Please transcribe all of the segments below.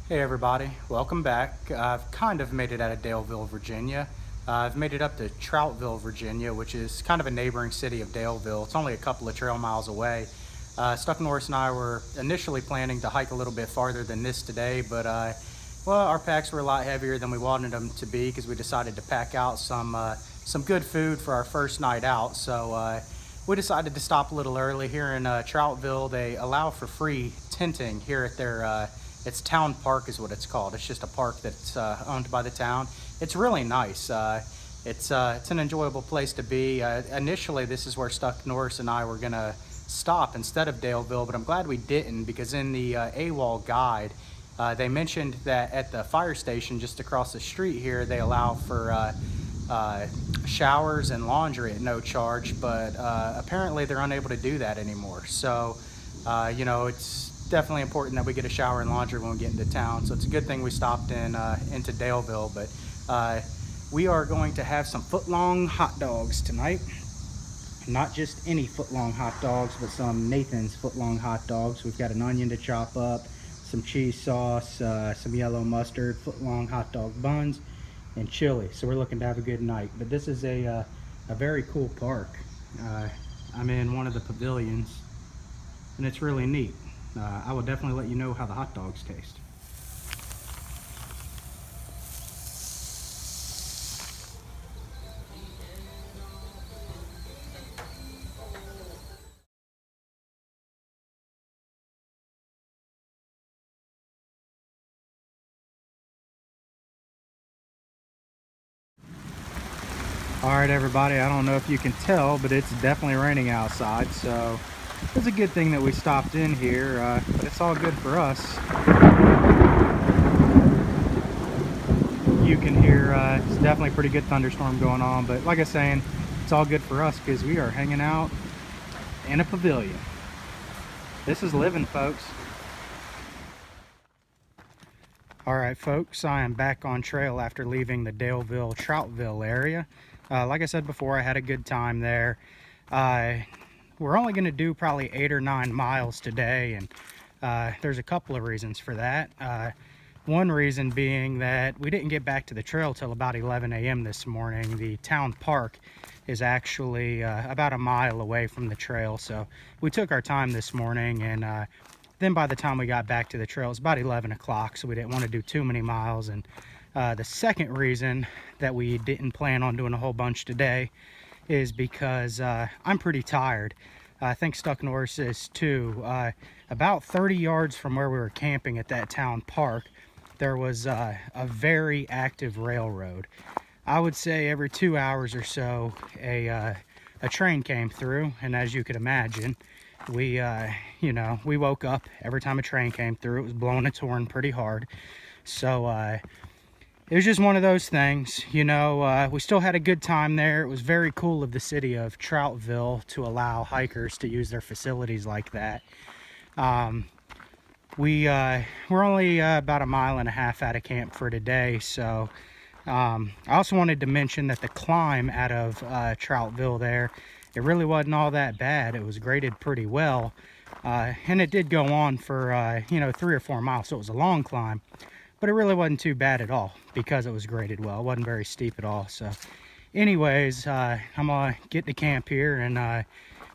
Hey everybody, welcome back. I've kind of made it out of Daleville, Virginia. I've made it up to Troutville, Virginia, which is kind of a neighboring city of Daleville. It's only a couple of trail miles away. Stuck Norris and I were initially planning to hike a little bit farther than this today, but well, our packs were a lot heavier than we wanted them to be because we decided to pack out some good food for our first night out. So we decided to stop a little early here in Troutville. They allow for free tenting here at their it's Town Park is what it's called. It's just a park that's owned by the town. It's really nice. It's an enjoyable place to be. Initially, this is where Stuck Norris and I were gonna stop instead of Daleville, but I'm glad we didn't because in the AWOL guide, they mentioned that at the fire station just across the street here, they allow for showers and laundry at no charge, but apparently they're unable to do that anymore. So, you know, it's definitely important that we get a shower and laundry when we get into town. So it's a good thing we stopped in into Daleville, but we are going to have some foot-long hot dogs tonight. Not just any foot-long hot dogs, but some Nathan's foot-long hot dogs. We've got an onion to chop up, some cheese sauce, some yellow mustard, foot-long hot dog buns, and chili. So we're looking to have a good night. But this is a very cool park. I'm in one of the pavilions, and it's really neat. I will definitely let you know how the hot dogs taste. All right, everybody, I don't know if you can tell, but it's definitely raining outside, so it's a good thing that we stopped in here, but it's all good for us. You can hear it's definitely a pretty good thunderstorm going on, but like I was saying, it's all good for us because we are hanging out in a pavilion. This is living, folks. All right, folks, I am back on trail after leaving the Daleville, Troutville area. Like I said before, I had a good time there. We're only going to do probably 8 or 9 miles today, and there's a couple of reasons for that. One reason being that we didn't get back to the trail till about 11 a.m. this morning. The town park is actually about a mile away from the trail, so we took our time this morning, and then by the time we got back to the trail, it's about 11 o'clock, so we didn't want to do too many miles. And the second reason that we didn't plan on doing a whole bunch today is because I'm pretty tired. I think Stuck Norris is too. About 30 yards from where we were camping at that town park, there was a very active railroad. I would say every 2 hours or so, a train came through, and as you could imagine, we you know, we woke up every time a train came through. It was blowing its horn pretty hard. So it was just one of those things, you know. We still had a good time there. It was very cool of the city of Troutville to allow hikers to use their facilities like that. We're only about 1.5 miles out of camp for today, so I also wanted to mention that the climb out of Troutville there, it really wasn't all that bad. It was graded pretty well, and it did go on for you know, 3 or 4 miles, so it was a long climb, but it really wasn't too bad at all because it was graded well. It wasn't very steep at all. So anyways, I'm gonna get to camp here and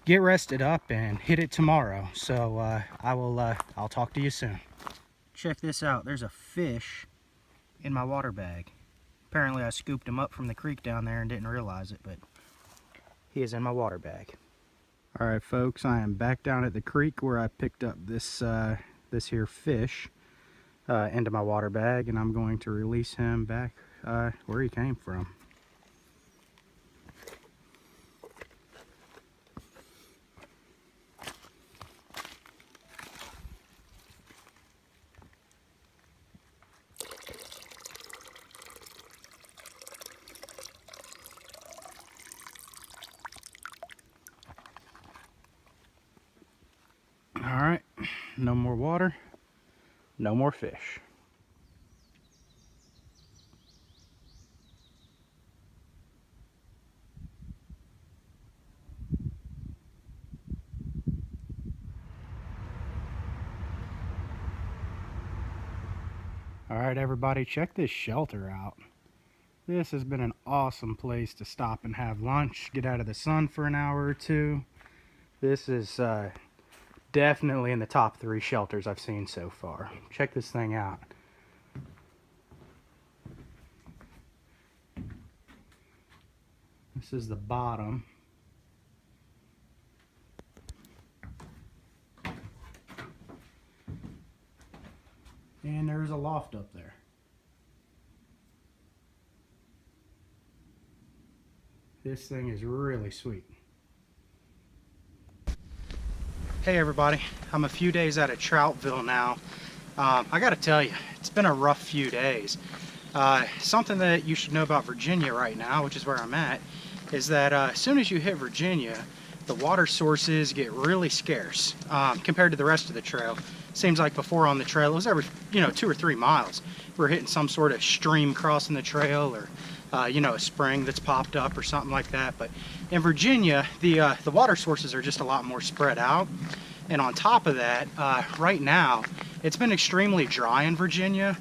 get rested up and hit it tomorrow. So I'll talk to you soon. Check this out. There's a fish in my water bag. Apparently I scooped him up from the creek down there and didn't realize it, but he is in my water bag. All right, folks, I am back down at the creek where I picked up this this here fish into my water bag, and I'm going to release him back where he came from. All right, no more water, no more fish. All right, everybody, check this shelter out. This has been an awesome place to stop and have lunch, get out of the sun for an hour or two. This is definitely in the top 3 shelters I've seen so far. Check this thing out. This is the bottom. And there's a loft up there. This thing is really sweet. Hey everybody, I'm a few days out of Troutville now. I gotta tell you, it's been a rough few days. Something that you should know about Virginia right now, which is where I'm at, is that as soon as you hit Virginia, the water sources get really scarce compared to the rest of the trail. Seems like before on the trail, it was every 2 or 3 miles. We're hitting some sort of stream crossing the trail, or a spring that's popped up or something like that. But in Virginia, the water sources are just a lot more spread out. And on top of that, right now, it's been extremely dry in Virginia.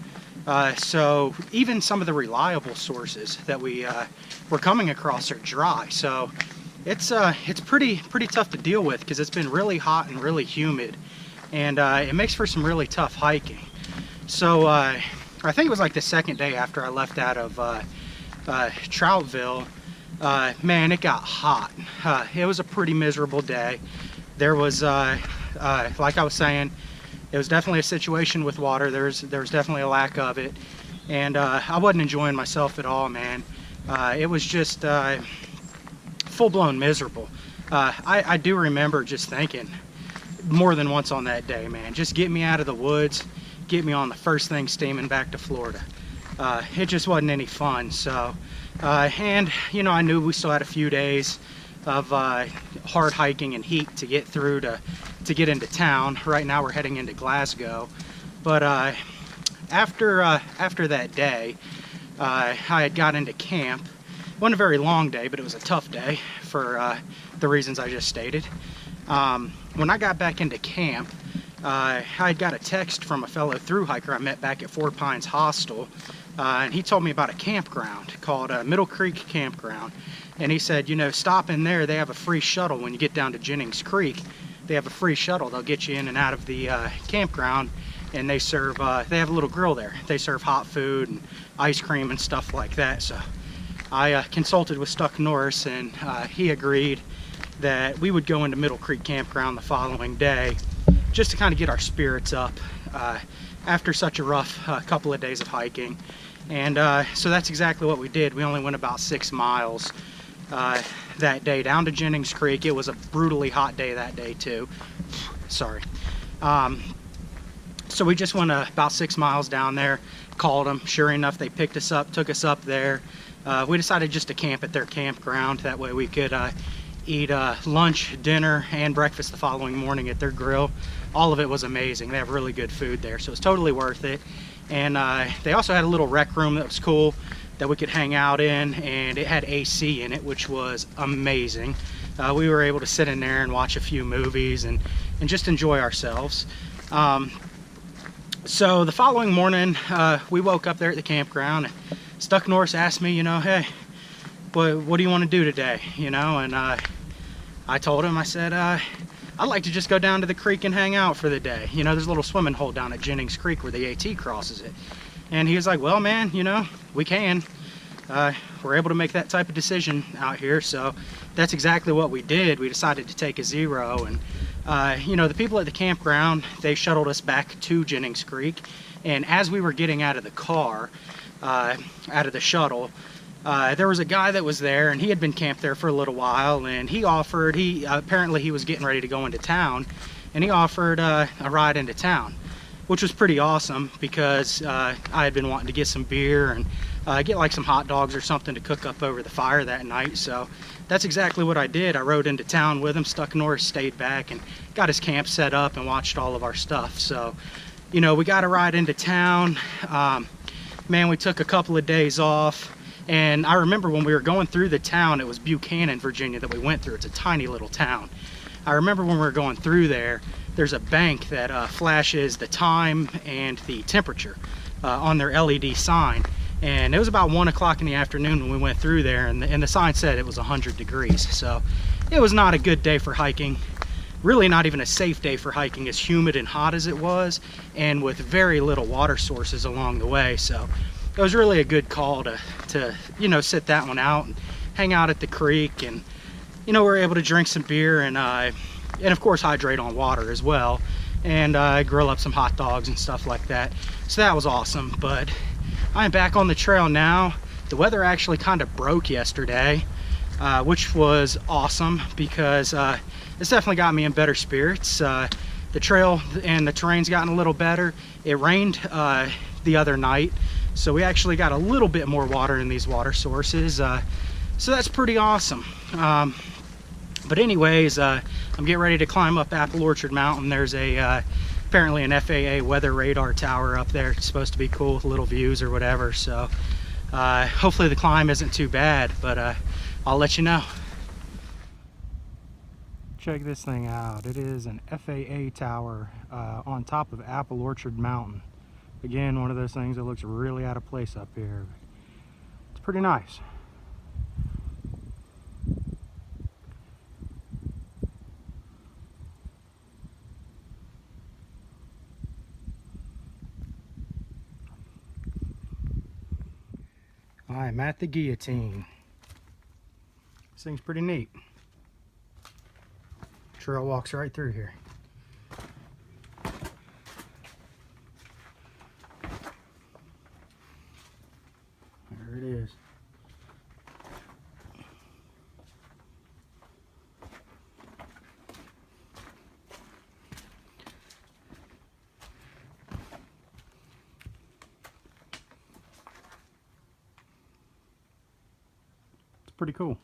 So even some of the reliable sources that we're coming across are dry. So it's pretty tough to deal with because it's been really hot and really humid, and it makes for some really tough hiking. So I think it was like the second day after I left out of Troutville, man, it got hot. It was a pretty miserable day. There was, like I was saying, it was definitely a situation with water. There was definitely a lack of it, and I wasn't enjoying myself at all, man. It was just full-blown miserable. I do remember just thinking more than once on that day, man, just get me out of the woods, get me on the first thing steaming back to Florida. It just wasn't any fun. So and I knew we still had a few days of hard hiking and heat to get through to get into town. Right now we're heading into Glasgow, but after that day, I had got into camp. It wasn't a very long day, but it was a tough day for the reasons I just stated. When I got back into camp, I had got a text from a fellow thru-hiker I met back at Four Pines Hostel, and he told me about a campground called Middle Creek Campground. And he said, stop in there. They have a free shuttle when you get down to Jennings Creek. They have a free shuttle. They'll get you in and out of the campground, and they serve. They have a little grill there. They serve hot food and ice cream and stuff like that. So I consulted with Stuck Norris, and he agreed that we would go into Middle Creek Campground the following day, just to kind of get our spirits up after such a rough couple of days of hiking. And so that's exactly what we did. We only went about 6 miles that day down to Jennings Creek. It was a brutally hot day that day too. Sorry. So we just went about 6 miles down there, called them. Sure enough, they picked us up, took us up there. We decided just to camp at their campground. That way we could eat lunch, dinner, and breakfast the following morning at their grill. All of it was amazing. They have really good food there, so it's totally worth it. And they also had a little rec room that was cool that we could hang out in, and it had AC in it, which was amazing. We were able to sit in there and watch a few movies and just enjoy ourselves. So the following morning, we woke up there at the campground, and Stuck Norris asked me, hey, what do you want to do today? And I told him, I said, I'd like to just go down to the creek and hang out for the day. There's a little swimming hole down at Jennings Creek where the AT crosses it. And he was like, well, man, we can. We're able to make that type of decision out here. So that's exactly what we did. We decided to take a zero. And, the people at the campground, they shuttled us back to Jennings Creek. And as we were getting out of the car, out of the shuttle, there was a guy that was there, and he had been camped there for a little while, and he offered, apparently he was getting ready to go into town, and he offered a ride into town, which was pretty awesome because I had been wanting to get some beer and get like some hot dogs or something to cook up over the fire that night. So that's exactly what I did. I rode into town with him. Stuck Norris stayed back and got his camp set up and watched all of our stuff. So, we got a ride into town. Man, we took a couple of days off. And I remember when we were going through the town, it was Buchanan, Virginia that we went through. It's a tiny little town. I remember when we were going through there, there's a bank that flashes the time and the temperature. on their LED sign. And it was about 1 o'clock in the afternoon when we went through there, and the sign said it was 100 degrees. So it was not a good day for hiking. Really not even a safe day for hiking, as humid and hot as it was, and with very little water sources along the way. So it was really a good call to you know, sit that one out and hang out at the creek, and you know, we're able to drink some beer and of course hydrate on water as well, and grill up some hot dogs and stuff like that. So that was awesome. But I'm back on the trail now. The weather actually kind of broke yesterday, which was awesome, because it's definitely got me in better spirits. The trail and the terrain's gotten a little better. It rained the other night, so we actually got a little bit more water in these water sources. So that's pretty awesome. But anyways, I'm getting ready to climb up Apple Orchard Mountain. There's apparently an FAA weather radar tower up there. It's supposed to be cool with little views or whatever. So hopefully the climb isn't too bad, but I'll let you know. Check this thing out. It is an FAA tower on top of Apple Orchard Mountain. Again, one of those things that looks really out of place up here. It's pretty nice. I'm at the guillotine. This thing's pretty neat. Trail walks right through here. There it is. It's pretty cool.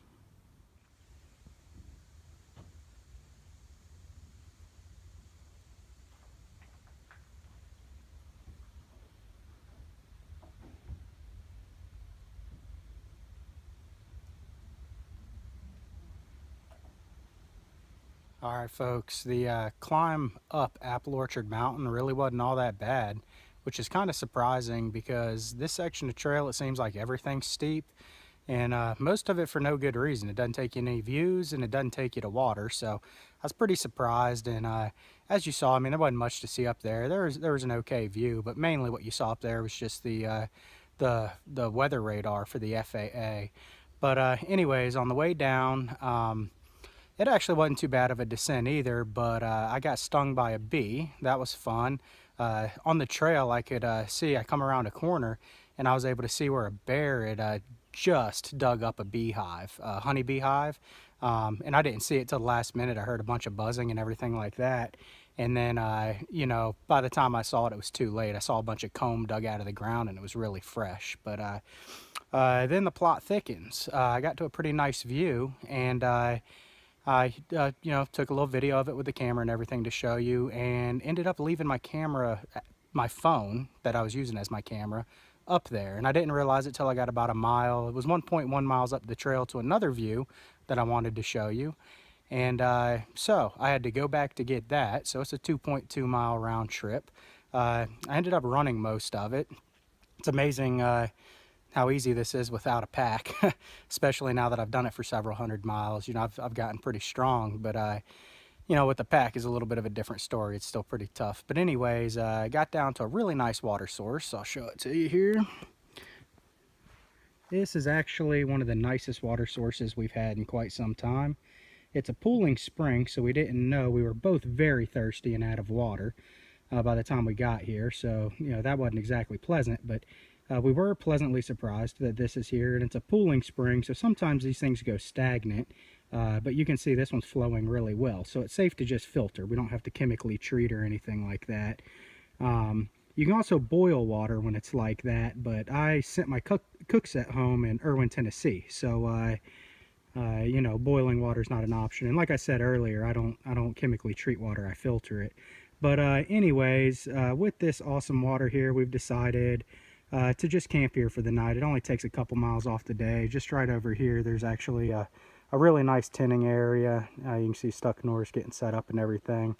All right, folks, the climb up Apple Orchard Mountain really wasn't all that bad, which is kind of surprising, because this section of trail, it seems like everything's steep, and most of it for no good reason. It doesn't take you any views, and it doesn't take you to water, so I was pretty surprised. And as you saw, I mean, there wasn't much to see up there. There was an okay view, but mainly what you saw up there was just the weather radar for the FAA. But anyways, on the way down, it actually wasn't too bad of a descent either, but I got stung by a bee. That was fun. On the trail, I could see, I come around a corner, and I was able to see where a bear had just dug up a beehive, a honeybee hive. And I didn't see it till the last minute. I heard a bunch of buzzing and everything like that. And then, you know, by the time I saw it, it was too late. I saw a bunch of comb dug out of the ground, and it was really fresh. But then the plot thickens. I got to a pretty nice view, and I you know, took a little video of it with the camera and everything to show you, and ended up leaving my camera, my phone that I was using as my camera, up there. And I didn't realize it till I got about a mile. It was 1.1 miles up the trail to another view that I wanted to show you. And so I had to go back to get that. So it's a 2.2 mile round trip. I ended up running most of it. It's amazing how easy this is without a pack, especially now that I've done it for several hundred miles. You know, I've gotten pretty strong, but you know, with the pack is a little bit of a different story. It's still pretty tough. But anyways, I got down to a really nice water source. I'll show it to you here. This is actually one of the nicest water sources we've had in quite some time. It's a pooling spring, so we didn't know. We were both very thirsty and out of water by the time we got here. So, you know, that wasn't exactly pleasant, but we were pleasantly surprised that this is here. And it's a pooling spring, so sometimes these things go stagnant, but you can see this one's flowing really well. So it's safe to just filter. We don't have to chemically treat or anything like that. You can also boil water when it's like that, but I sent my cooks at home in Irwin, Tennessee. So, you know, boiling water is not an option. And like I said earlier, I don't chemically treat water, I filter it. But anyways, with this awesome water here, we've decided to just camp here for the night. It only takes a couple miles off the day. Just right over here, there's actually a really nice tinning area. You can see Stuck Norris getting set up and everything.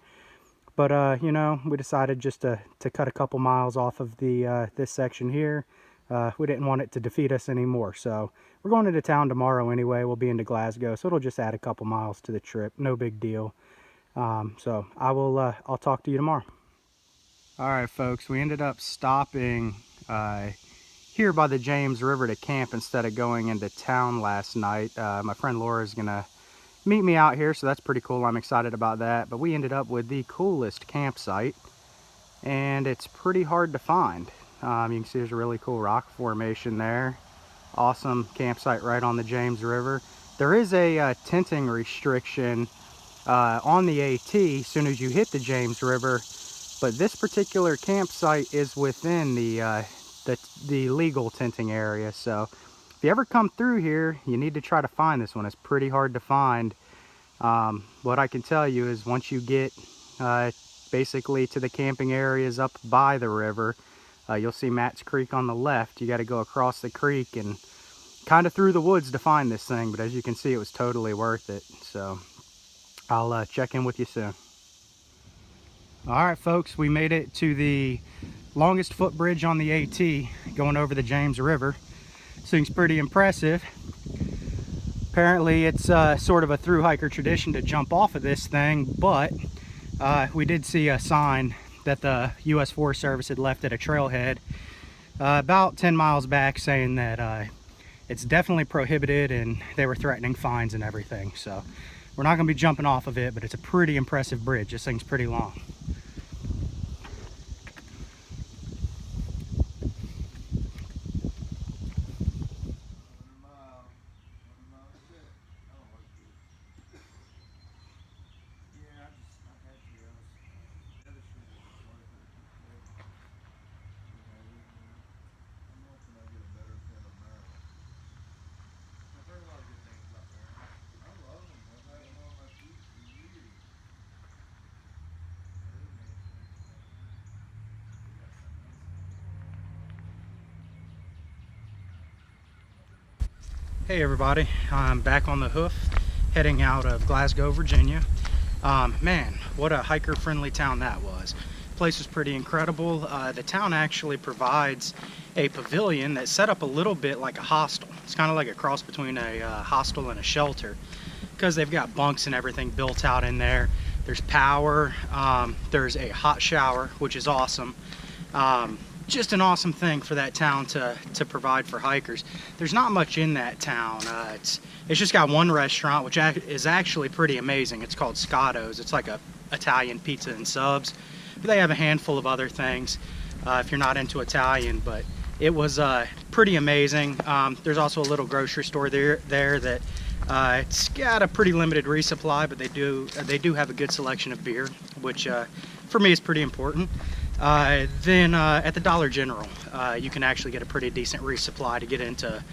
But you know, we decided just to cut a couple miles off of the this section here. We didn't want it to defeat us anymore, so we're going into town tomorrow anyway. We'll be into Glasgow, so it'll just add a couple miles to the trip. No big deal. So I'll talk to you tomorrow. All right, folks, we ended up stopping here by the James River to camp instead of going into town last night. My friend Laura's gonna meet me out here, so that's pretty cool. I'm excited about that. But we ended up with the coolest campsite, and it's pretty hard to find. You can see there's a really cool rock formation there. Awesome campsite right on the James River. There is a tenting restriction on the AT as soon as you hit the James River, but this particular campsite is within the legal tenting area. So if you ever come through here, you need to try to find this one. It's pretty hard to find. What I can tell you is once you get basically to the camping areas up by the river, you'll see Matt's Creek on the left. You got to go across the creek and kind of through the woods to find this thing, but as you can see, it was totally worth it. So I'll check in with you soon. All right, folks, we made it to the longest footbridge on the AT going over the James River. This thing's pretty impressive. Apparently it's sort of a thru-hiker tradition to jump off of this thing, but we did see a sign that the U.S. Forest Service had left at a trailhead about 10 miles back saying that it's definitely prohibited, and they were threatening fines and everything. So we're not going to be jumping off of it, but it's a pretty impressive bridge. This thing's pretty long. Hey everybody, I'm back on the hoof, heading out of Glasgow, Virginia. Man, what a hiker-friendly town that was. The place was pretty incredible. The town actually provides a pavilion that's set up a little bit like a hostel. It's kind of like a cross between a hostel and a shelter, because they've got bunks and everything built out in there. There's power, there's a hot shower, which is awesome. Just an awesome thing for that town to provide for hikers. There's not much in that town. It's just got one restaurant, which is actually pretty amazing. It's called Scotto's. It's like a Italian pizza and subs. But they have a handful of other things if you're not into Italian, but it was pretty amazing. There's also a little grocery store there that it's got a pretty limited resupply, but they do have a good selection of beer, which for me is pretty important. Then at the Dollar General, you can actually get a pretty decent resupply to get into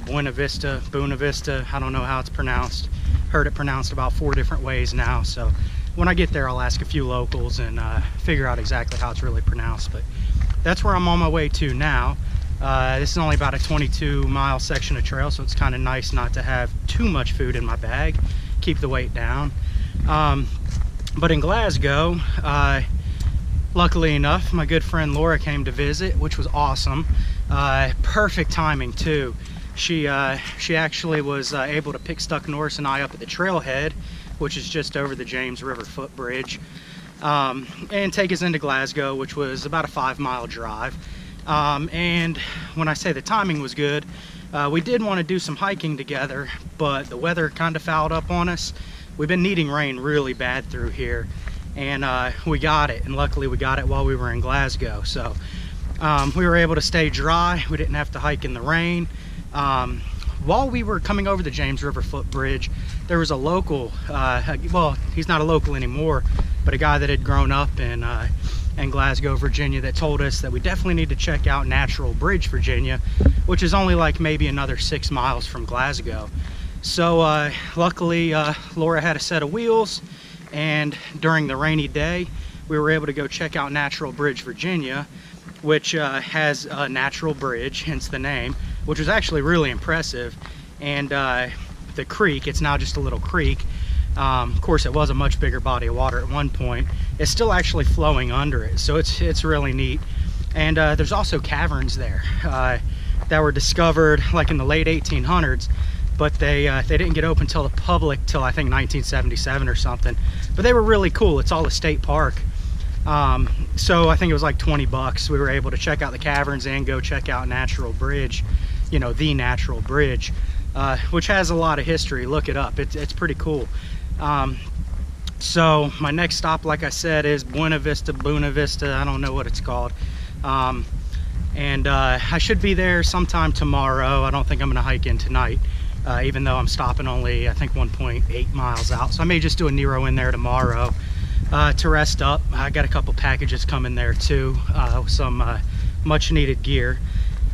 Buena Vista, I don't know how it's pronounced. Heard it pronounced about 4 different ways now, so when I get there I'll ask a few locals and figure out exactly how it's really pronounced. But that's where I'm on my way to now. This is only about a 22-mile section of trail, so it's kind of nice not to have too much food in my bag, keep the weight down. But in Glasgow, luckily enough, my good friend Laura came to visit, which was awesome. Perfect timing too. She actually was able to pick Stuck Norris and I up at the trailhead, which is just over the James River footbridge, and take us into Glasgow, which was about a 5-mile drive. And when I say the timing was good, we did want to do some hiking together, but the weather kind of fouled up on us. We've been needing rain really bad through here, and we got it, and luckily we got it while we were in Glasgow. So we were able to stay dry. We didn't have to hike in the rain. While we were coming over the James River footbridge, there was a local, well, he's not a local anymore, but a guy that had grown up in Glasgow, Virginia, that told us that we definitely need to check out Natural Bridge, Virginia, which is only like maybe another 6 miles from Glasgow. So luckily Laura had a set of wheels, and during the rainy day we were able to go check out Natural Bridge, Virginia, which has a natural bridge, hence the name, which was actually really impressive. And the creek, it's now just a little creek, Of course, it was a much bigger body of water at one point. It's still actually flowing under it, so it's really neat. And there's also caverns there that were discovered like in the late 1800s, but they didn't get open till the public till I think 1977 or something. But they were really cool. It's all a state park. So I think it was like 20 bucks. We were able to check out the caverns and go check out Natural Bridge, you know, the Natural Bridge, which has a lot of history. Look it up. It's pretty cool. So my next stop, like I said, is Buena Vista. I don't know what it's called. I should be there sometime tomorrow. I don't think I'm going to hike in tonight, even though I'm stopping only, I think, 1.8 miles out. So I may just do a Nero in there tomorrow to rest up. I got a couple packages coming there too, some much needed gear.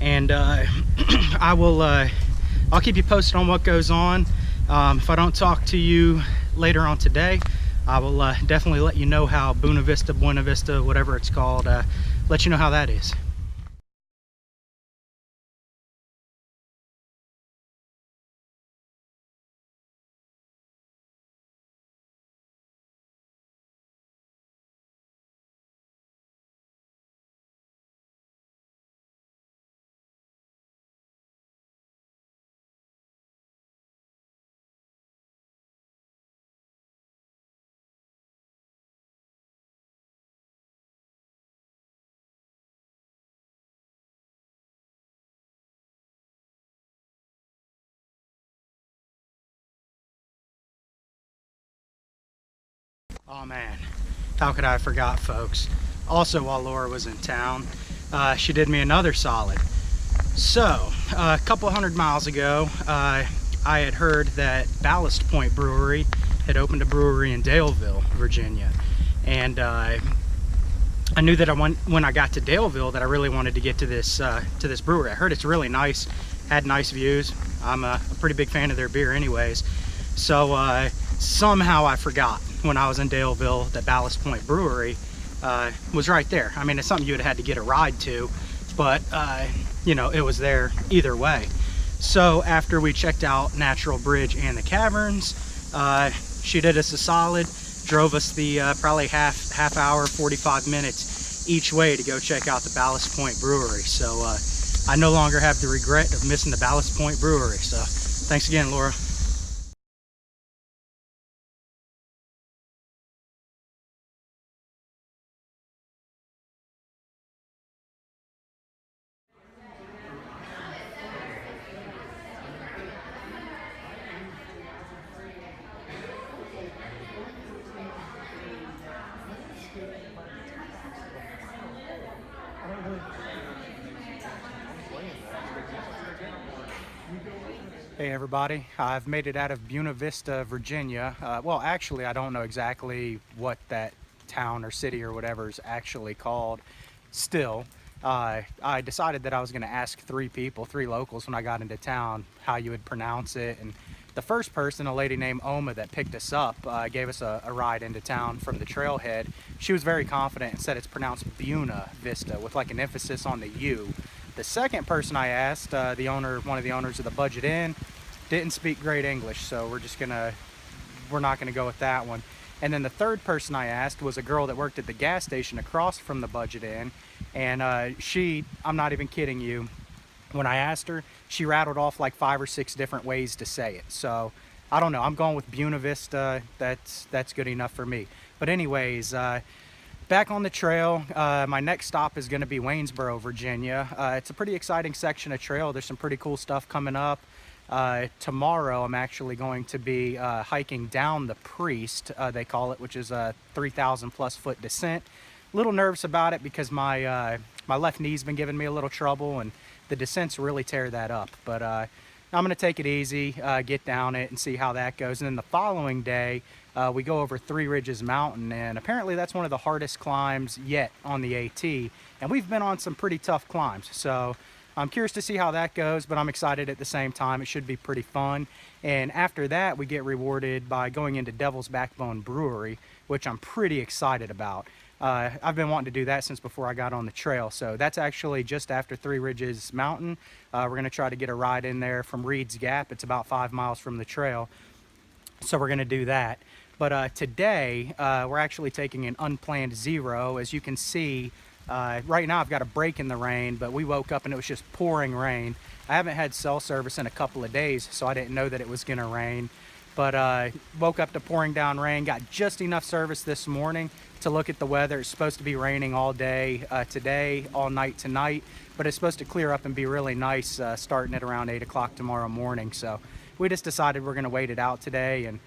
And I'll keep you posted on what goes on. If I don't talk to you later on today, I will definitely let you know how Buena Vista, whatever it's called, let you know how that is. Oh man, how could I have forgot, folks? Also, while Laura was in town, she did me another solid. So, a couple hundred miles ago, I had heard that Ballast Point Brewery had opened a brewery in Daleville, Virginia. And I knew that when I got to Daleville that I really wanted to get to this brewery. I heard it's really nice, had nice views. I'm a pretty big fan of their beer anyways. So somehow I forgot when I was in Daleville that Ballast Point Brewery was right there. I mean, it's something you would have had to get a ride to, but you know, it was there either way. So after we checked out Natural Bridge and the caverns, she did us a solid, drove us the probably half hour, 45 minutes each way to go check out the Ballast Point Brewery. So I no longer have the regret of missing the Ballast Point Brewery. So thanks again, Laura. Hey everybody, I've made it out of Buena Vista, Virginia. Well, actually, I don't know exactly what that town or city or whatever is actually called. Still, I decided that I was going to ask three locals when I got into town, how you would pronounce it. And the first person, a lady named Oma that picked us up, gave us a ride into town from the trailhead. She was very confident and said it's pronounced Buena Vista with like an emphasis on the U. The second person I asked, one of the owners of the Budget Inn, didn't speak great English, so we're not gonna go with that one. And then the third person I asked was a girl that worked at the gas station across from the Budget Inn, and I'm not even kidding you, when I asked her, she rattled off like 5 or 6 different ways to say it. So I don't know, I'm going with Buena Vista. That's good enough for me. But anyways, back on the trail, my next stop is going to be Waynesboro, Virginia. It's a pretty exciting section of trail. There's some pretty cool stuff coming up. Tomorrow I'm actually going to be hiking down the Priest, they call it, which is a 3,000 plus foot descent. A little nervous about it because my left knee's been giving me a little trouble, and the descents really tear that up. But I'm going to take it easy, get down it and see how that goes. And then the following day, we go over Three Ridges Mountain, and apparently that's one of the hardest climbs yet on the AT. And we've been on some pretty tough climbs, so I'm curious to see how that goes, but I'm excited at the same time. It should be pretty fun. And after that, we get rewarded by going into Devil's Backbone Brewery, which I'm pretty excited about. I've been wanting to do that since before I got on the trail. So that's actually just after Three Ridges Mountain. We're going to try to get a ride in there from Reed's Gap. It's about 5 miles from the trail. So we're gonna do that. But today, we're actually taking an unplanned zero. As you can see, right now I've got a break in the rain, but we woke up and it was just pouring rain. I haven't had cell service in a couple of days, so I didn't know that it was gonna rain. But woke up to pouring down rain, got just enough service this morning to look at the weather. It's supposed to be raining all day today, all night tonight, but it's supposed to clear up and be really nice starting at around 8 o'clock tomorrow morning. So we just decided we're gonna wait it out today, and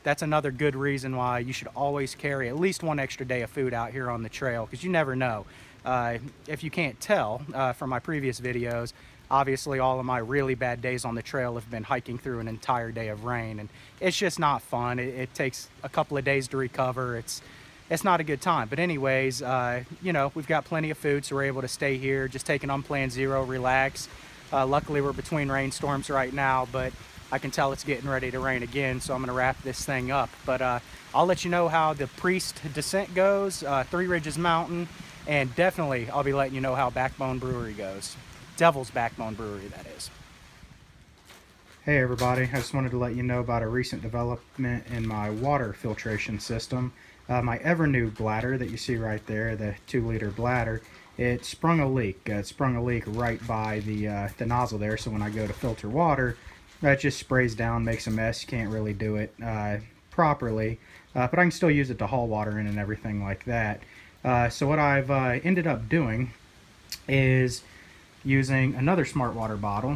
that's another good reason why you should always carry at least one extra day of food out here on the trail, because you never know. If you can't tell from my previous videos, obviously all of my really bad days on the trail have been hiking through an entire day of rain, and it's just not fun. It takes a couple of days to recover. It's not a good time. But anyways, you know, we've got plenty of food, so we're able to stay here, just take an unplanned zero, relax. Luckily we're between rainstorms right now, but I can tell it's getting ready to rain again, so I'm gonna wrap this thing up. But I'll let you know how the Priest descent goes, Three Ridges Mountain, and definitely I'll be letting you know how Backbone Brewery goes. Devil's Backbone Brewery, that is. Hey everybody, I just wanted to let you know about a recent development in my water filtration system. My Evernew bladder that you see right there, the 2-liter bladder, it sprung a leak. It sprung a leak right by the nozzle there, so when I go to filter water, that just sprays down, makes a mess. You can't really do it properly, but I can still use it to haul water in and everything like that. So what I've ended up doing is using another smart water bottle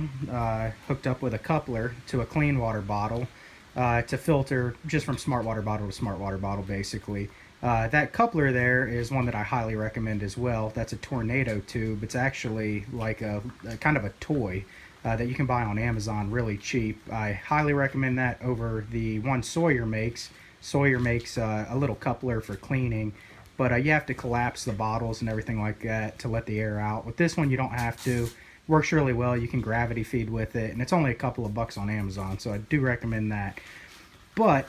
hooked up with a coupler to a clean water bottle to filter just from smart water bottle to smart water bottle, basically. That coupler there is one that I highly recommend as well. That's a Tornado tube. It's actually like a kind of a toy that you can buy on Amazon really cheap. I highly recommend that over the one Sawyer makes. Sawyer makes a little coupler for cleaning, but you have to collapse the bottles and everything like that to let the air out. With this one, you don't have to. Works really well. You can gravity feed with it, and it's only a couple of bucks on Amazon, so I do recommend that. But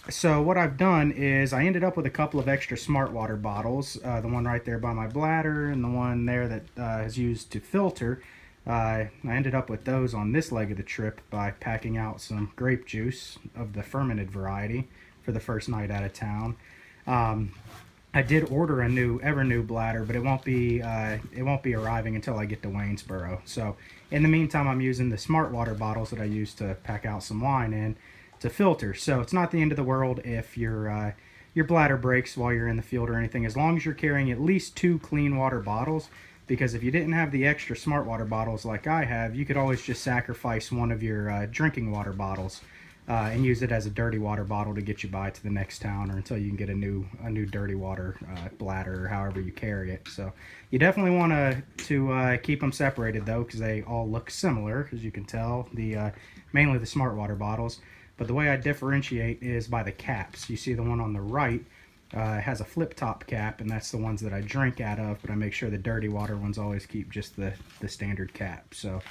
so what I've done is I ended up with a couple of extra smart water bottles, the one right there by my bladder and the one there that is used to filter. I ended up with those on this leg of the trip by packing out some grape juice of the fermented variety for the first night out of town. I did order a new Evernew bladder, but it won't be arriving until I get to Waynesboro. So in the meantime, I'm using the smart water bottles that I use to pack out some wine in to filter. So it's not the end of the world if your bladder breaks while you're in the field or anything, as long as you're carrying at least 2 clean water bottles. Because if you didn't have the extra smart water bottles like I have, you could always just sacrifice one of your drinking water bottles and use it as a dirty water bottle to get you by to the next town, or until you can get a new dirty water bladder, or however you carry it. So you definitely want to keep them separated though, because they all look similar, as you can tell. Mainly the smart water bottles, but the way I differentiate is by the caps. You see the one on the right has a flip top cap, and that's the ones that I drink out of, but I make sure the dirty water ones always keep just the standard cap. So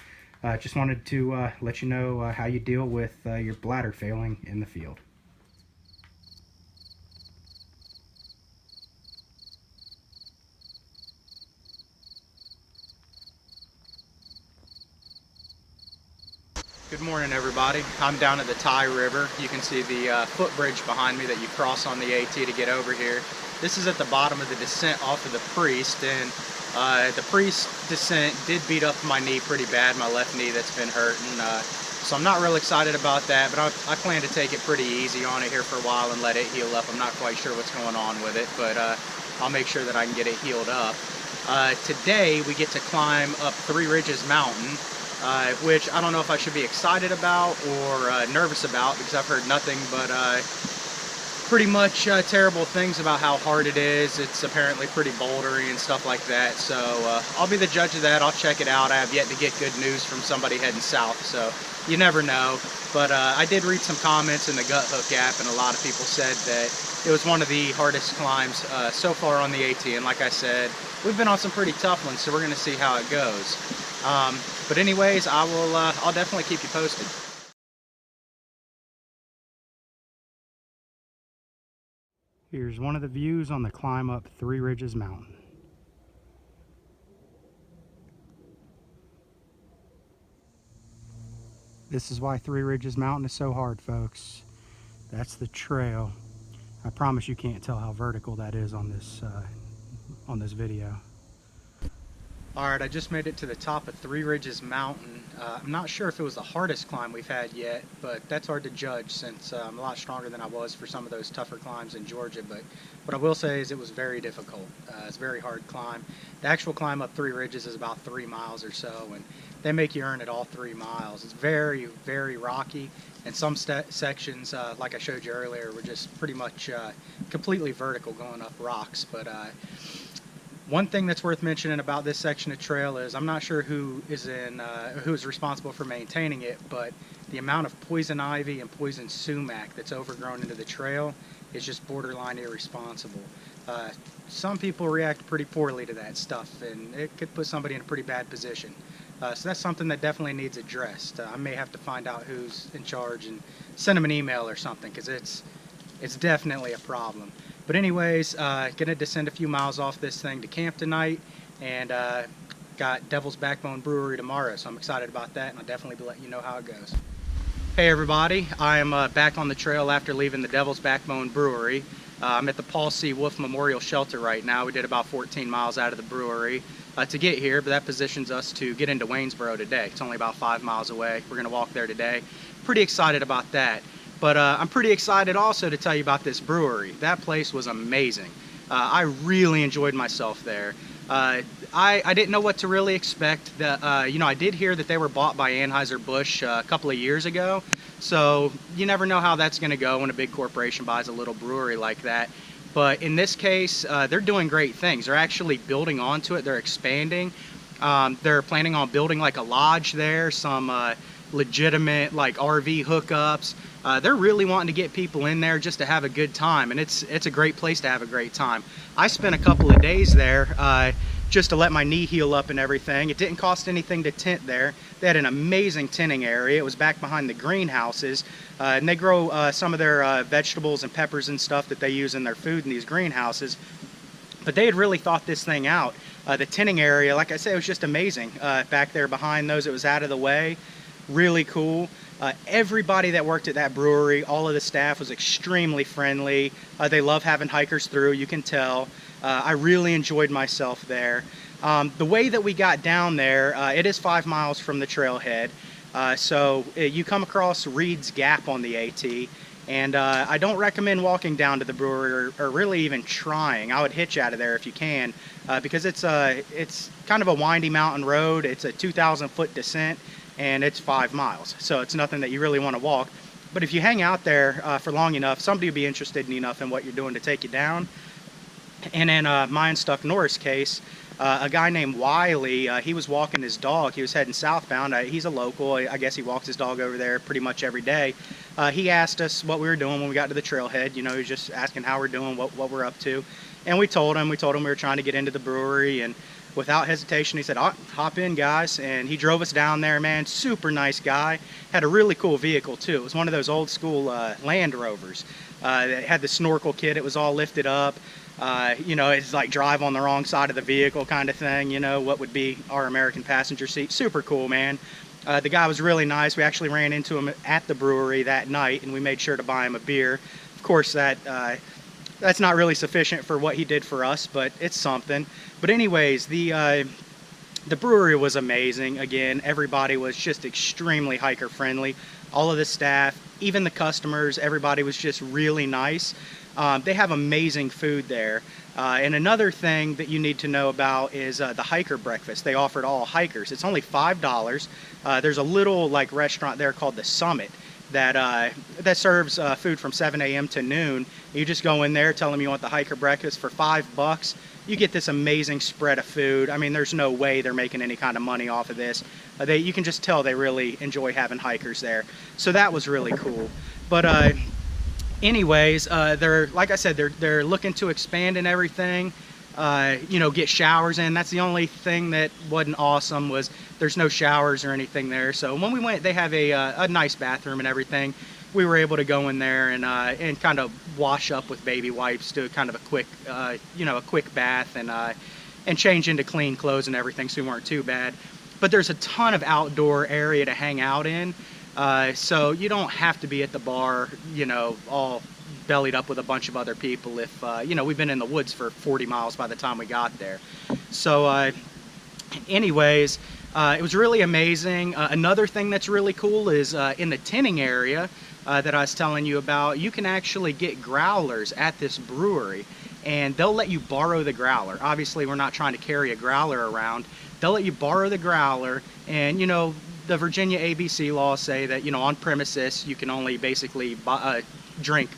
just wanted to let you know how you deal with your bladder failing in the field. Good morning, everybody. I'm down at the Ty River. You can see the footbridge behind me that you cross on the AT to get over here. This is at the bottom of the descent off of the Priest, and the Priest descent did beat up my knee pretty bad, my left knee that's been hurting. So I'm not real excited about that, but I plan to take it pretty easy on it here for a while and let it heal up. I'm not quite sure what's going on with it, but I'll make sure that I can get it healed up. Today we get to climb up Three Ridges Mountain, which I don't know if I should be excited about or nervous about, because I've heard nothing but pretty much terrible things about how hard it is. It's apparently pretty bouldery and stuff like that, so I'll be the judge of that. I'll check it out. I have yet to get good news from somebody heading south, so you never know. But I did read some comments in the Gut Hook app, and a lot of people said that it was one of the hardest climbs so far on the AT, and like I said, we've been on some pretty tough ones, so we're going to see how it goes. But anyways, I'll definitely keep you posted. Here's one of the views on the climb up Three Ridges Mountain. This is why Three Ridges Mountain is so hard, folks. That's the trail. I promise you can't tell how vertical that is on this video. Alright, I just made it to the top of Three Ridges Mountain. I'm not sure if it was the hardest climb we've had yet, but that's hard to judge since I'm a lot stronger than I was for some of those tougher climbs in Georgia. But what I will say is it was very difficult. It's a very hard climb. The actual climb up Three Ridges is about 3 miles or so, and they make you earn it all 3 miles. It's very, very rocky, and some sections, like I showed you earlier, were just pretty much completely vertical going up rocks. But one thing that's worth mentioning about this section of trail is I'm not sure who is responsible for maintaining it, but the amount of poison ivy and poison sumac that's overgrown into the trail is just borderline irresponsible. Some people react pretty poorly to that stuff, and it could put somebody in a pretty bad position. So that's something that definitely needs addressed. I may have to find out who's in charge and send them an email or something, because it's definitely a problem. But anyways, gonna descend a few miles off this thing to camp tonight, and got Devil's Backbone Brewery tomorrow, so I'm excited about that, and I'll definitely be letting you know how it goes. Hey everybody, I am back on the trail after leaving the Devil's Backbone Brewery. I'm at the Paul C. Wolf Memorial Shelter right now. We did about 14 miles out of the brewery to get here, but that positions us to get into Waynesboro today. It's only about 5 miles away. We're gonna walk there today. Pretty excited about that. But I'm pretty excited also to tell you about this brewery. That place was amazing. I really enjoyed myself there. I didn't know what to really expect. I did hear that they were bought by Anheuser-Busch a couple of years ago. So you never know how that's going to go when a big corporation buys a little brewery like that. But in this case, they're doing great things. They're actually building onto it. They're expanding. They're planning on building like a lodge there, some legitimate like RV hookups. They're really wanting to get people in there just to have a good time, and it's a great place to have a great time. I spent a couple of days there just to let my knee heal up and everything. It didn't cost anything to tent there. They had an amazing tenting area. It was back behind the greenhouses, and they grow some of their vegetables and peppers and stuff that they use in their food in these greenhouses. But they had really thought this thing out. The tenting area, like I said, it was just amazing. Back there behind those, it was out of the way. Really cool. Everybody that worked at that brewery, all of the staff was extremely friendly. They love having hikers through, you can tell. I really enjoyed myself there. The way that we got down there, it is 5 miles from the trailhead. So you come across Reed's Gap on the AT, and I don't recommend walking down to the brewery or really even trying. I would hitch out of there if you can, because it's kind of a windy mountain road. It's a 2,000-foot descent, and it's 5 miles, so it's nothing that you really want to walk. But if you hang out there for long enough, somebody will be interested enough in what you're doing to take you down. And in my and Stuck Norris case, a guy named Wiley, he was walking his dog. He was heading southbound. He's a local. I guess he walks his dog over there pretty much every day. He asked us what we were doing when we got to the trailhead. You know, he was just asking how we're doing, what we're up to. And we told him we were trying to get into the brewery, and without hesitation, he said, "Oh, hop in, guys." And he drove us down there, man. Super nice guy. Had a really cool vehicle, too. It was one of those old school Land Rovers. It had the snorkel kit. It was all lifted up. It's like drive on the wrong side of the vehicle kind of thing, what would be our American passenger seat. Super cool, man. The guy was really nice. We actually ran into him at the brewery that night, and we made sure to buy him a beer. Of course, that's not really sufficient for what he did for us, but it's something. But anyways, the brewery was amazing. Again, everybody was just extremely hiker friendly. All of the staff, even the customers, everybody was just really nice. They have amazing food there. And another thing that you need to know about is the hiker breakfast. They offered all hikers. It's only $5. There's a little restaurant there called The Summit that serves food from 7 a.m. to noon. You just go in there, tell them you want the hiker breakfast for $5. You get this amazing spread of food. I mean, there's no way they're making any kind of money off of this. You can just tell they really enjoy having hikers there. So that was really cool. But anyways, like I said, they're looking to expand and everything. Get showers in. That's the only thing that wasn't awesome, was there's no showers or anything there. So when we went, they have a nice bathroom and everything. We were able to go in there and kind of wash up with baby wipes, do kind of a quick bath and change into clean clothes and everything, so we weren't too bad. But there's a ton of outdoor area to hang out in. So you don't have to be at the bar, you know, all bellied up with a bunch of other people if, you know, we've been in the woods for 40 miles by the time we got there. So anyways, it was really amazing. Another thing that's really cool is in the tinning area that I was telling you about, you can actually get growlers at this brewery, and they'll let you borrow the growler. Obviously, we're not trying to carry a growler around. They'll let you borrow the growler, and you know, the Virginia ABC laws say that, you know, on premises you can only basically drink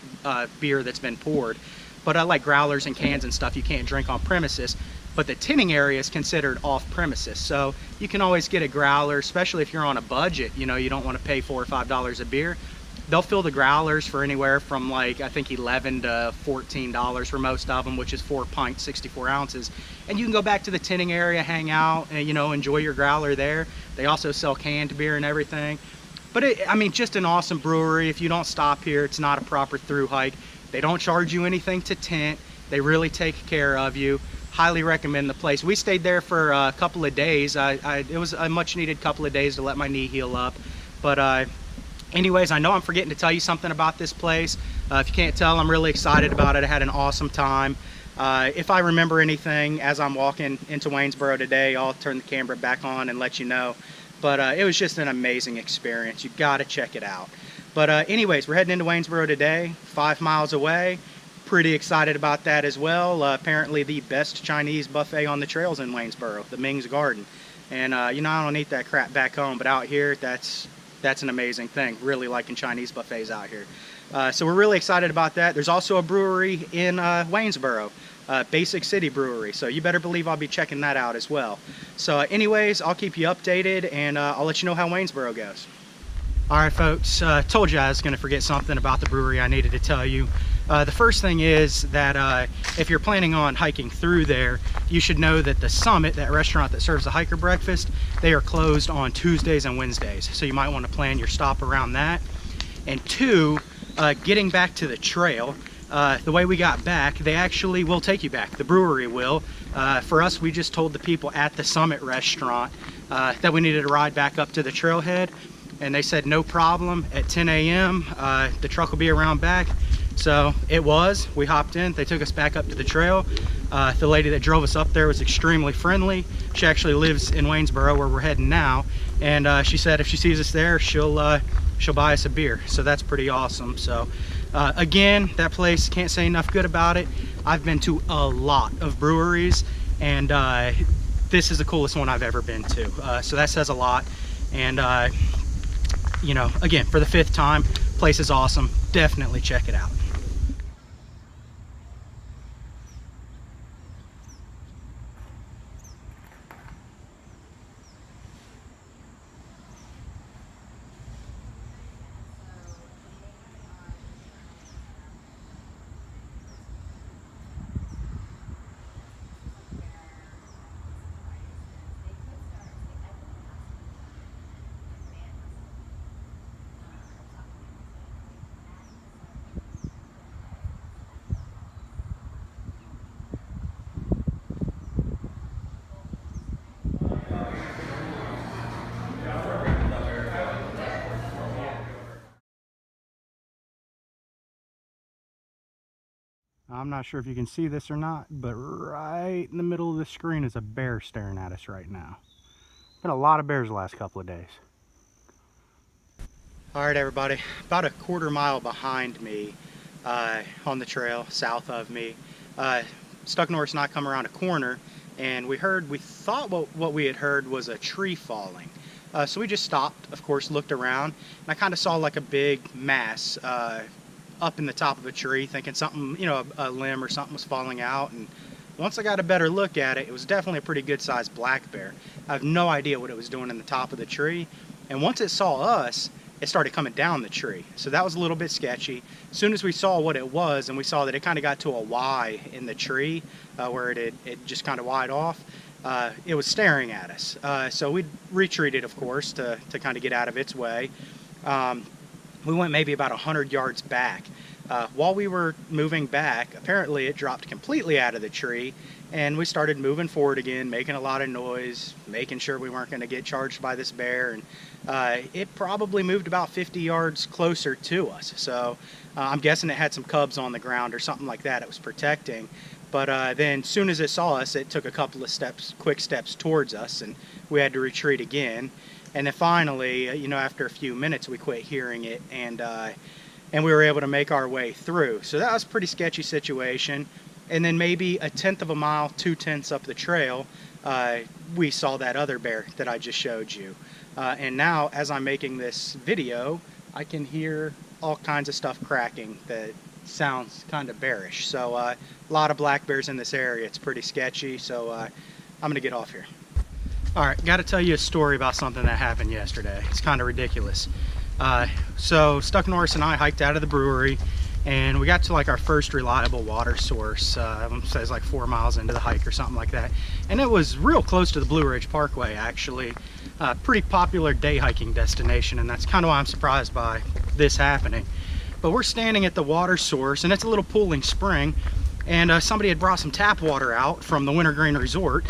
beer that's been poured, but like growlers and cans and stuff you can't drink on premises. But the tinning area is considered off premises, so you can always get a growler, especially if you're on a budget. You know, you don't want to pay $4 or $5 a beer. They'll fill the growlers for anywhere from, like, I think $11 to $14 for most of them, which is 4 pints, 64 ounces. And you can go back to the tinning area, hang out, and, you know, enjoy your growler there. They also sell canned beer and everything. But I mean, just an awesome brewery. If you don't stop here, it's not a proper through hike. They don't charge you anything to tent. They really take care of you. Highly recommend the place. We stayed there for a couple of days. It was a much needed couple of days to let my knee heal up. But anyways, I know I'm forgetting to tell you something about this place. If you can't tell, I'm really excited about it. I had an awesome time. If I remember anything as I'm walking into Waynesboro today, I'll turn the camera back on and let you know. But it was just an amazing experience. You gotta check it out. But anyways, we're heading into Waynesboro today, 5 miles away. Pretty excited about that as well. Apparently the best Chinese buffet on the trails in Waynesboro, the Ming's Garden. And you know, I don't eat that crap back home, but out here, that's an amazing thing. Really liking Chinese buffets out here. So we're really excited about that. There's also a brewery in Waynesboro, Basic City Brewery. So you better believe I'll be checking that out as well. So anyways, I'll keep you updated, and I'll let you know how Waynesboro goes. All right, folks, told you I was gonna forget something about the brewery I needed to tell you. The first thing is that if you're planning on hiking through there, you should know that the Summit, that restaurant that serves the hiker breakfast, they are closed on Tuesdays and Wednesdays. So you might want to plan your stop around that. And two, getting back to the trail, the way we got back, they actually will take you back. The brewery will. For us, we just told the people at the Summit restaurant that we needed to ride back up to the trailhead. And they said no problem. At 10 a.m. The truck will be around back. So it was. We hopped in. They took us back up to the trail. The lady that drove us up there was extremely friendly. She actually lives in Waynesboro, where we're heading now. And she said if she sees us there, she'll buy us a beer. So that's pretty awesome. So again, that place, can't say enough good about it. I've been to a lot of breweries, and this is the coolest one I've ever been to. So that says a lot. And you know, again, for the 5th time, place is awesome. Definitely check it out. I'm not sure if you can see this or not, but right in the middle of the screen is a bear staring at us right now. Been a lot of bears the last couple of days. All right, everybody, about a quarter mile behind me on the trail, south of me, Stuck Norris and I come around a corner, and we thought what we had heard was a tree falling. So we just stopped, of course, looked around, and I kind of saw like a big mass up in the top of a tree, thinking something, you know, a limb or something was falling out. And once I got a better look at it, it was definitely a pretty good sized black bear. I have no idea what it was doing in the top of the tree. And once it saw us, it started coming down the tree. So that was a little bit sketchy. As soon as we saw what it was, and we saw that it kind of got to a Y in the tree where it just kind of Y'd off, it was staring at us. So we retreated, of course, to kind of get out of its way. We went maybe about 100 yards back. While we were moving back, apparently it dropped completely out of the tree, and we started moving forward again, making a lot of noise, making sure we weren't going to get charged by this bear. And it probably moved about 50 yards closer to us. So I'm guessing it had some cubs on the ground or something like that it was protecting. But then as soon as it saw us, it took a couple of quick steps towards us, and we had to retreat again. And then finally, after a few minutes, we quit hearing it, and we were able to make our way through. So that was a pretty sketchy situation. And then maybe a tenth of a mile, 2/10 up the trail, we saw that other bear that I just showed you. And now, as I'm making this video, I can hear all kinds of stuff cracking that sounds kind of bearish. So a lot of black bears in this area. It's pretty sketchy. So I'm gonna get off here. All right, got to tell you a story about something that happened yesterday. It's kind of ridiculous. So Stuck Norris and I hiked out of the brewery, and we got to like our first reliable water source. It says like 4 miles into the hike or something like that, and it was real close to the Blue Ridge Parkway, actually. Pretty popular day hiking destination, and that's kind of why I'm surprised by this happening. But we're standing at the water source, and it's a little pooling spring, and somebody had brought some tap water out from the Wintergreen Resort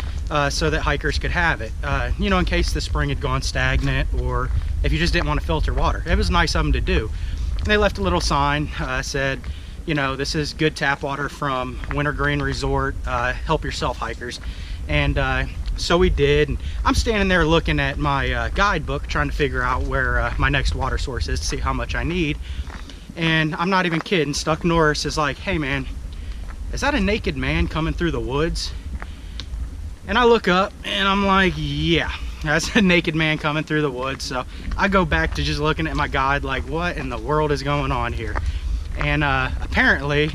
so that hikers could have it, in case the spring had gone stagnant, or if you just didn't want to filter water. It was nice of them to do. And they left a little sign, said, this is good tap water from Wintergreen Resort, help yourself, hikers. And so we did. And I'm standing there looking at my guidebook, trying to figure out where my next water source is to see how much I need. And I'm not even kidding, Stuck Norris is like, hey man, is that a naked man coming through the woods? And I look up and I'm like, yeah, that's a naked man coming through the woods. So I go back to just looking at my guide like, what in the world is going on here? And apparently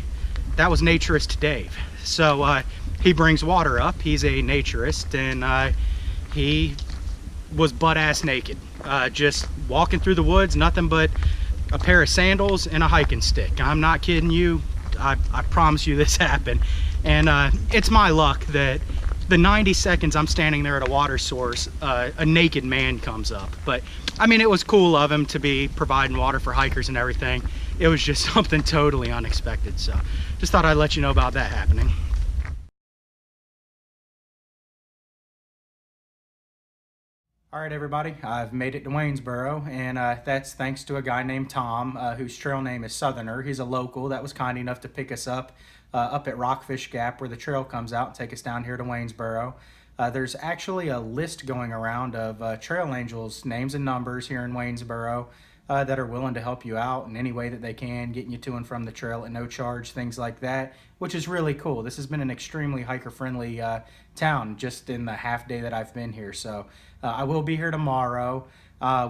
that was naturist Dave. So he brings water up. He's a naturist, and he was butt-ass naked, just walking through the woods, nothing but a pair of sandals and a hiking stick. I'm not kidding you. I promise you this happened. And it's my luck that the 90 seconds I'm standing there at a water source, a naked man comes up. But I mean, it was cool of him to be providing water for hikers and everything. It was just something totally unexpected. So just thought I'd let you know about that happening. All right, everybody, I've made it to Waynesboro, and that's thanks to a guy named Tom, whose trail name is Southerner. He's a local that was kind enough to pick us up at Rockfish Gap, where the trail comes out, and take us down here to Waynesboro. There's actually a list going around of trail angels, names and numbers here in Waynesboro that are willing to help you out in any way that they can, getting you to and from the trail at no charge, things like that, which is really cool. This has been an extremely hiker-friendly town just in the half day that I've been here. So I will be here tomorrow.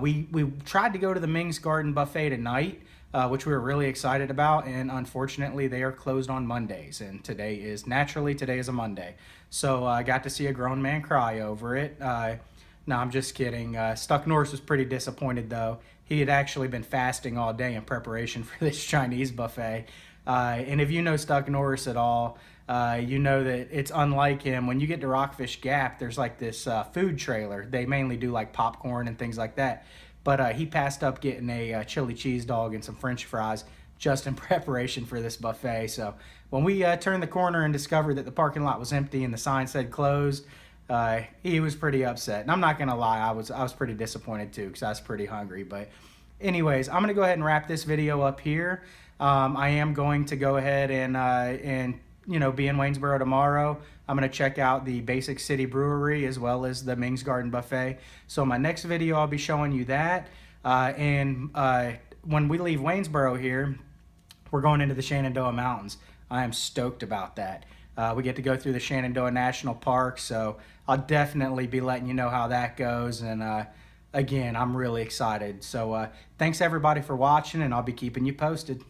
We tried to go to the Ming's Garden Buffet tonight, which we were really excited about, and unfortunately they are closed on Mondays, and today is a Monday. So I got to see a grown man cry over it. No, I'm just kidding. Stuck Norris was pretty disappointed though. He had actually been fasting all day in preparation for this Chinese buffet. And if you know Stuck Norris at all, you know that it's unlike him. When you get to Rockfish Gap, there's like this food trailer. They mainly do like popcorn and things like that. But he passed up getting a chili cheese dog and some French fries just in preparation for this buffet. So when we turned the corner and discovered that the parking lot was empty and the sign said closed, he was pretty upset. And I'm not gonna lie, I was pretty disappointed too, because I was pretty hungry. But anyways, I'm gonna go ahead and wrap this video up here. I am going to go ahead and be in Waynesboro tomorrow. I'm going to check out the Basic City Brewery as well as the Ming's Garden Buffet. So in my next video, I'll be showing you that. When we leave Waynesboro here, we're going into the Shenandoah Mountains. I am stoked about that. We get to go through the Shenandoah National Park, so I'll definitely be letting you know how that goes. And again, I'm really excited. So thanks everybody for watching, and I'll be keeping you posted.